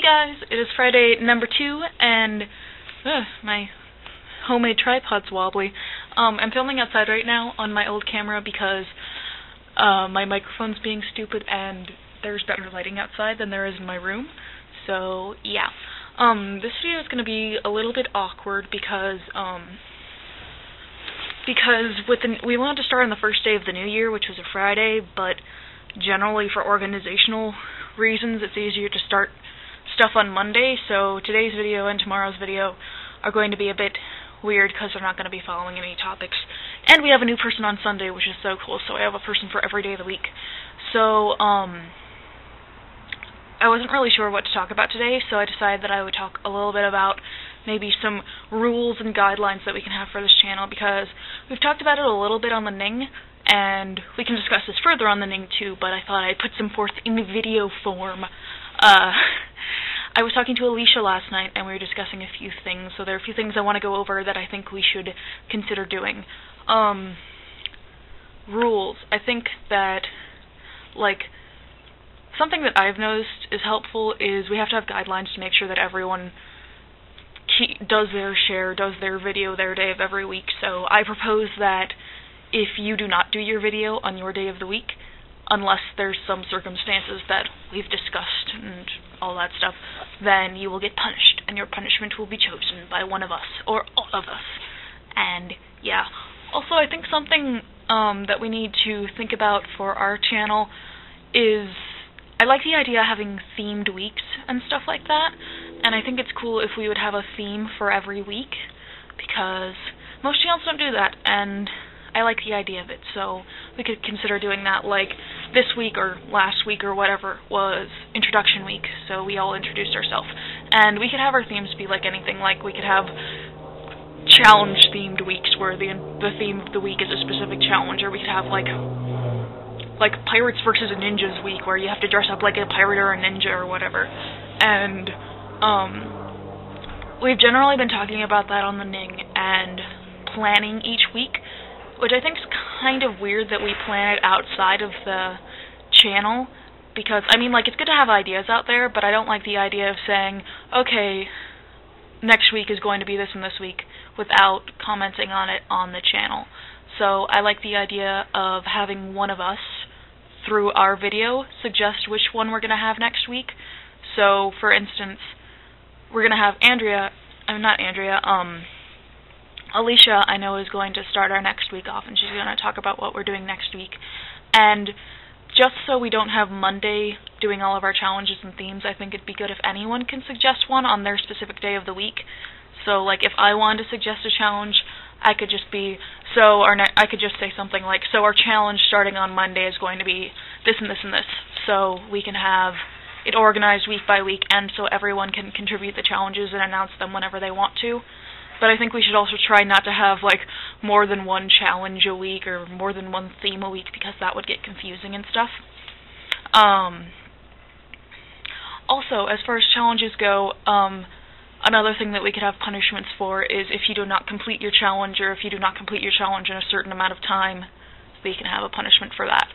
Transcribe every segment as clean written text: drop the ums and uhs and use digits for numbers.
guys, it is Friday number 2, and my homemade tripod's wobbly. I'm filming outside right now on my old camera because my microphone's being stupid and there's better lighting outside than there is in my room. So, yeah. This video is going to be a little bit awkward because we wanted to start on the first day of the new year, which was a Friday, but generally for organizational reasons it's easier to start stuff on Monday, so today's video and tomorrow's video are going to be a bit weird because they're not going to be following any topics. And we have a new person on Sunday, which is so cool, so I have a person for every day of the week. So, I wasn't really sure what to talk about today, so I decided that I would talk a little bit about maybe some rules and guidelines that we can have for this channel, because we've talked about it a little bit on the Ning, and we can discuss this further on the Ning too, but I thought I'd put some forth in video form. I was talking to Alicia last night, and we were discussing a few things, so there are a few things I want to go over that I think we should consider doing. Rules. I think that, something that I've noticed is helpful is we have to have guidelines to make sure that everyone does their share, does their video their day of every week. So I propose that if you do not do your video on your day of the week, unless there's some circumstances that we've discussed and all that stuff, then you will get punished, and your punishment will be chosen by one of us, or all of us. And, yeah. Also, I think something that we need to think about for our channel is, I like the idea of having themed weeks and stuff like that, and I think it's cool if we would have a theme for every week, because most channels don't do that, and I like the idea of it, so we could consider doing that. Like this week or last week or whatever was introduction week, so we all introduced ourselves. And we could have our themes be like anything, like we could have challenge-themed weeks where the theme of the week is a specific challenge, or we could have like Pirates versus Ninjas week where you have to dress up like a pirate or a ninja or whatever. And we've generally been talking about that on the Ning and planning each week, which I think is kind of weird that we plan it outside of the channel, because, I mean, it's good to have ideas out there, but I don't like the idea of saying, okay, next week is going to be this and this week, without commenting on it on the channel. So I like the idea of having one of us, through our video, suggest which one we're going to have next week. So, for instance, we're going to have Alicia, I know, is going to start our next week off, and she's going to talk about what we're doing next week. And just so we don't have Monday doing all of our challenges and themes, I think it'd be good if anyone can suggest one on their specific day of the week. So, if I wanted to suggest a challenge, I could just say something like, so our challenge starting on Monday is going to be this and this and this. So we can have it organized week by week, and so everyone can contribute the challenges and announce them whenever they want to. But I think we should also try not to have, more than one challenge a week or more than one theme a week, because that would get confusing and stuff. Also, as far as challenges go, another thing that we could have punishments for is if you do not complete your challenge, or if you do not complete your challenge in a certain amount of time, we can have a punishment for that.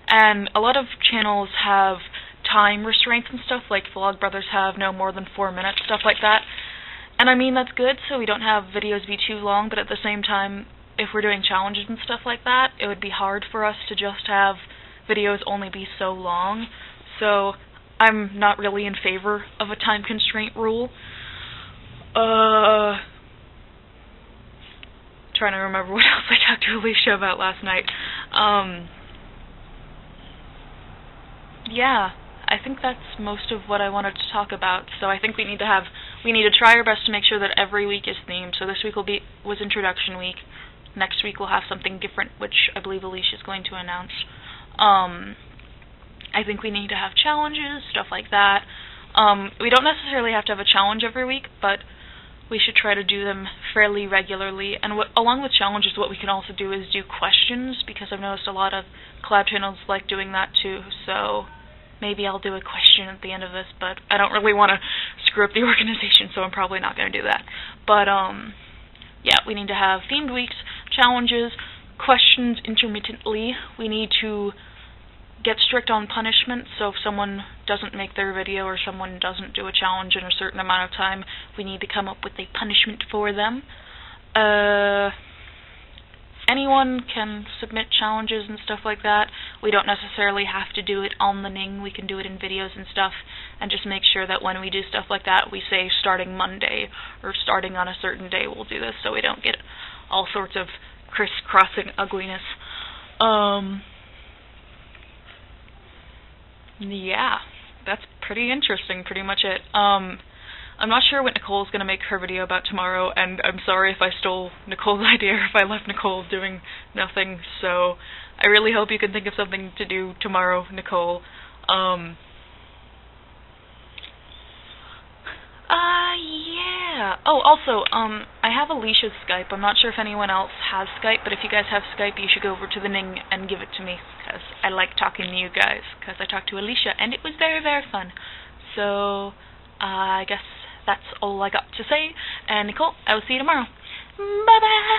And a lot of channels have time restraints and stuff, like Vlogbrothers have no more than 4 minutes, stuff like that. And I mean, that's good, so we don't have videos be too long, but at the same time, if we're doing challenges and stuff like that, it would be hard for us to just have videos only be so long. So I'm not really in favor of a time constraint rule. Trying to remember what else I talked to Alicia about last night. Yeah, I think that's most of what I wanted to talk about. So I think we need to try our best to make sure that every week is themed. So this week was introduction week. Next week we'll have something different, which I believe Alicia is going to announce. I think we need to have challenges, stuff like that. We don't necessarily have to have a challenge every week, but we should try to do them fairly regularly. And along with challenges, what we can also do is do questions, because I've noticed a lot of collab channels like doing that too. So maybe I'll do a question at the end of this, but I don't really want to screw up the organization, so I'm probably not going to do that. But, yeah, we need to have themed weeks, challenges, questions intermittently. We need to get strict on punishment, so if someone doesn't make their video or someone doesn't do a challenge in a certain amount of time, we need to come up with a punishment for them. Anyone can submit challenges and stuff like that. We don't necessarily have to do it on the Ning, we can do it in videos and stuff, and just make sure that when we do stuff like that, we say starting Monday, or starting on a certain day we'll do this, so we don't get all sorts of crisscrossing ugliness. Yeah, that's pretty interesting, pretty much it. I'm not sure what Nicole's going to make her video about tomorrow, and I'm sorry if I stole Nicole's idea or if I left Nicole doing nothing, so I really hope you can think of something to do tomorrow, Nicole. Yeah. Oh, also, I have Alicia's Skype. I'm not sure if anyone else has Skype, but if you guys have Skype, you should go over to the Ning and give it to me, because I like talking to you guys, because I talked to Alicia, and it was very, very fun. So, I guess that's all I got to say, and Nicole, I will see you tomorrow. Bye-bye!